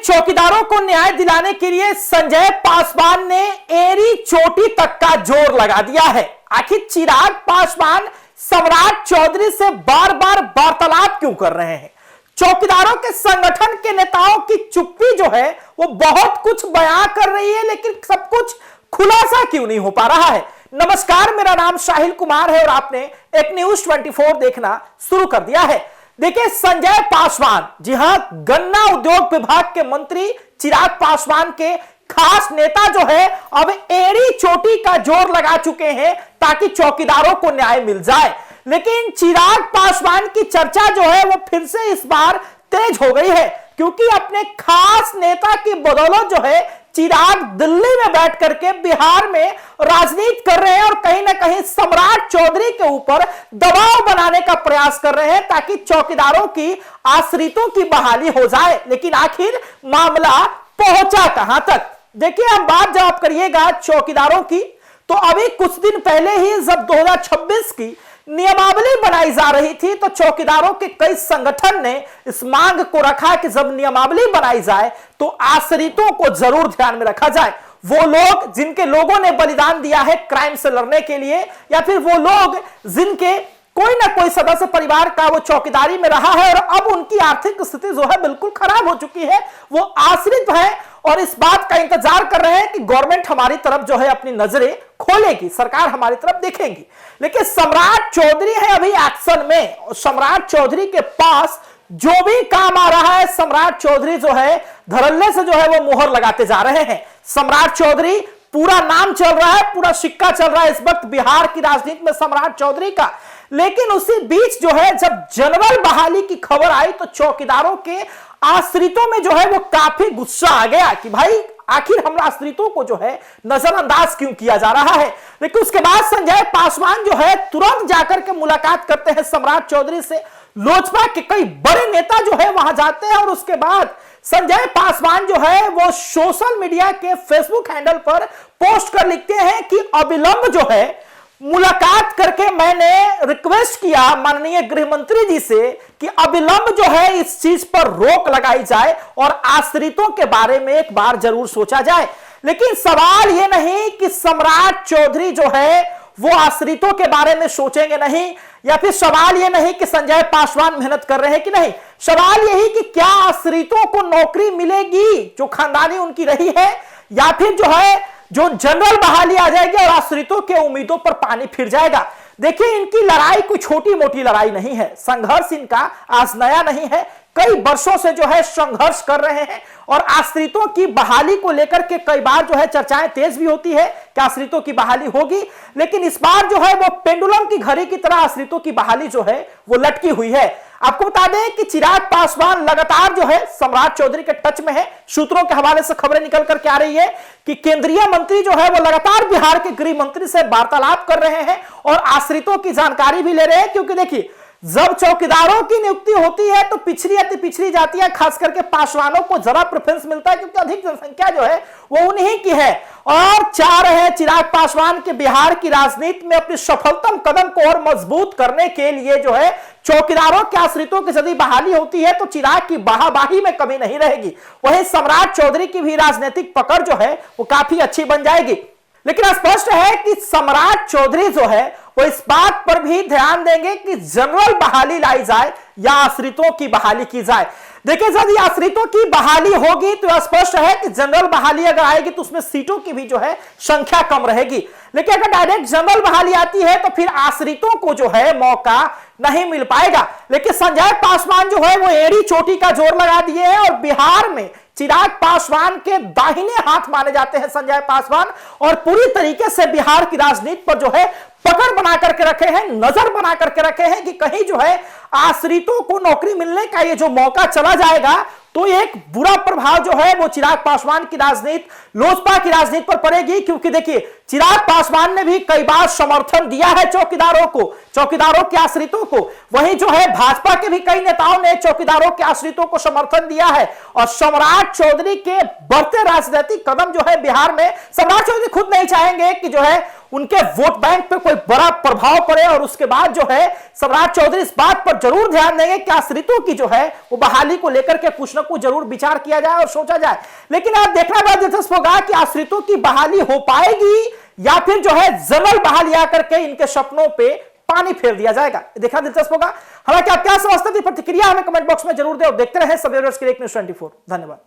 चौकीदारों को न्याय दिलाने के लिए संजय पासवान ने एड़ी चोटी तक का जोर लगा दिया है। आखिर चिराग पासवान सम्राट चौधरी से बार बार वार्तालाप क्यों कर रहे हैं? चौकीदारों के संगठन के नेताओं की चुप्पी जो है वो बहुत कुछ बयां कर रही है, लेकिन सब कुछ खुलासा क्यों नहीं हो पा रहा है? नमस्कार, मेरा नाम साहिल कुमार है और आपने एक न्यूज 24 देखना शुरू कर दिया है। देखिए, संजय पासवान, जी हां, गन्ना उद्योग विभाग के मंत्री चिराग पासवान के खास नेता जो है अब एड़ी चोटी का जोर लगा चुके हैं ताकि चौकीदारों को न्याय मिल जाए। लेकिन चिराग पासवान की चर्चा जो है वो फिर से इस बार तेज हो गई है, क्योंकि अपने खास नेता की बदौलत जो है चिराग दिल्ली में बैठ करके बिहार में राजनीति कर रहे हैं और कहीं ना कहीं सम्राट चौधरी के ऊपर दबाव बनाने का प्रयास कर रहे हैं ताकि चौकीदारों की आश्रितों की बहाली हो जाए। लेकिन आखिर मामला पहुंचा कहां तक? देखिए, अब बात जब आप करिएगा चौकीदारों की, तो अभी कुछ दिन पहले ही जब 2026 की नियमावली बनाई जा रही थी तो चौकीदारों के कई संगठन ने इस मांग को रखा कि जब नियमावली बनाई जाए तो आश्रितों को जरूर ध्यान में रखा जाए। वो लोग जिनके लोगों ने बलिदान दिया है क्राइम से लड़ने के लिए, या फिर वो लोग जिनके कोई ना कोई सदस्य परिवार का वो चौकीदारी में रहा है और अब उनकी आर्थिक स्थिति जो है बिल्कुल खराब हो चुकी है, वो आश्रित है और इस बात का इंतजार कर रहे हैं कि गवर्नमेंट हमारी तरफ जो है अपनी नजरें खोलेगी, सरकार हमारी तरफ देखेगी। लेकिन सम्राट चौधरी है अभी एक्शन में और सम्राट चौधरी के पास जो भी काम आ रहा है, सम्राट चौधरी जो है धड़ल्ले से जो है वो मोहर लगाते जा रहे हैं। सम्राट चौधरी पूरा नाम चल रहा है, पूरा सिक्का चल रहा है इस वक्त बिहार की राजनीति में सम्राट चौधरी का। लेकिन उसी बीच जो है जब जनरल बहाली की खबर आई तो चौकीदारों के आश्रितों में जो है वो काफी गुस्सा आ गया कि भाई आखिर हम आश्रितों को जो है नजरअंदाज क्यों किया जा रहा है। लेकिन उसके बाद संजय पासवान जो है तुरंत जाकर के मुलाकात करते हैं सम्राट चौधरी से। लोजपा के कई बड़े नेता जो है वहां जाते हैं और उसके बाद संजय पासवान जो है वो सोशल मीडिया के फेसबुक हैंडल पर पोस्ट कर लिखते हैं कि अविलंब जो है मुलाकात करके मैंने रिक्वेस्ट किया माननीय गृह मंत्री जी से कि अविलंब जो है इस चीज पर रोक लगाई जाए और आश्रितों के बारे में एक बार जरूर सोचा जाए। लेकिन सवाल यह नहीं कि सम्राट चौधरी जो है वो आश्रितों के बारे में सोचेंगे नहीं, या फिर सवाल यह नहीं कि संजय पासवान मेहनत कर रहे हैं कि नहीं। सवाल यही कि क्या आश्रितों को नौकरी मिलेगी जो खानदानी उनकी रही है, या फिर जो है जो जनरल बहाली आ जाएगी और आश्रितों के उम्मीदों पर पानी फिर जाएगा। देखिए, इनकी लड़ाई कोई छोटी मोटी लड़ाई नहीं है, संघर्ष इनका आज नया नहीं है, कई वर्षों से जो है संघर्ष कर रहे हैं और आश्रितों की बहाली को लेकर के कई बार जो है चर्चाएं तेज भी होती है कि आश्रितों की बहाली होगी। लेकिन इस बार जो है वो पेंडुलम की घड़ी की तरह आश्रितों की बहाली जो है वो लटकी हुई है। आपको बता दें कि चिराग पासवान लगातार जो है सम्राट चौधरी के टच में है। सूत्रों के हवाले से खबरें निकल करके आ रही है कि केंद्रीय मंत्री जो है वो लगातार बिहार के गृह मंत्री से वार्तालाप कर रहे हैं और आश्रितों की जानकारी भी ले रहे हैं, क्योंकि देखिए जब चौकीदारों की नियुक्ति होती है तो पिछड़ी अति पिछड़ी जातियां खास करके पासवानों को जरा प्रेफरेंस मिलता है, क्योंकि अधिक जनसंख्या जो है वो उन्हीं की है और चाह रहे हैं चिराग पासवान के बिहार की राजनीति में अपनी सफलतम कदम को और मजबूत करने के लिए जो है चौकीदारों के आश्रितों की यदि बहाली होती है तो चिराग की बाहाबाही में कमी नहीं रहेगी। वहीं सम्राट चौधरी की भी राजनीतिक पकड़ जो है वो काफी अच्छी बन जाएगी। लेकिन स्पष्ट है कि सम्राट चौधरी जो है वो इस बात पर भी ध्यान देंगे कि जनरल बहाली लाई जाए या आश्रितों की बहाली की जाए। देखिए, यदि आश्रितों की बहाली होगी तो स्पष्ट है कि जनरल बहाली अगर आएगी तो उसमें सीटों की भी जो है संख्या कम रहेगी। लेकिन अगर डायरेक्ट जनरल बहाली आती है तो फिर आश्रितों को जो है मौका नहीं मिल पाएगा। लेकिन संजय पासवान जो है वो एड़ी चोटी का जोर लगा दिए हैं और बिहार में चिराग पासवान के दाहिने हाथ माने जाते हैं संजय पासवान, और पूरी तरीके से बिहार की राजनीति पर जो है पकड़ बना करके रखे हैं, नजर बना करके रखे हैं कि कहीं जो है आश्रितों को नौकरी मिलने का ये जो मौका चला जाएगा तो एक बुरा प्रभाव जो है वो चिराग पासवान की राजनीति, लोजपा की राजनीति पर पड़ेगी। क्योंकि देखिए, चिराग पासवान ने भी कई बार समर्थन दिया है चौकीदारों को, चौकीदारों के आश्रितों को। वहीं जो है भाजपा के भी कई नेताओं ने चौकीदारों के आश्रितों को समर्थन दिया है। और सम्राट चौधरी के बढ़ते राजनीतिक कदम जो है बिहार में, सम्राट चौधरी खुद नहीं चाहेंगे कि जो है उनके वोट बैंक पे कोई बड़ा प्रभाव पड़े। और उसके बाद जो है सम्राट चौधरी इस बात पर जरूर ध्यान देंगे कि आश्रितों की जो है वो बहाली को लेकर के कुछ ना कुछ जरूर विचार किया जाए और सोचा जाए। लेकिन आप देखना बड़ा दिलचस्प होगा कि आश्रितों की बहाली हो पाएगी या फिर जो है जमल बहाली आकर के इनके सपनों पे पानी फेर दिया जाएगा, देखना दिलचस्प होगा। हालांकि आप क्या समझते हैं, प्रतिक्रिया हमें कमेंट बॉक्स में जरूर दें और देखते रहे सबेरे के लिए न्यूज़ 24। धन्यवाद।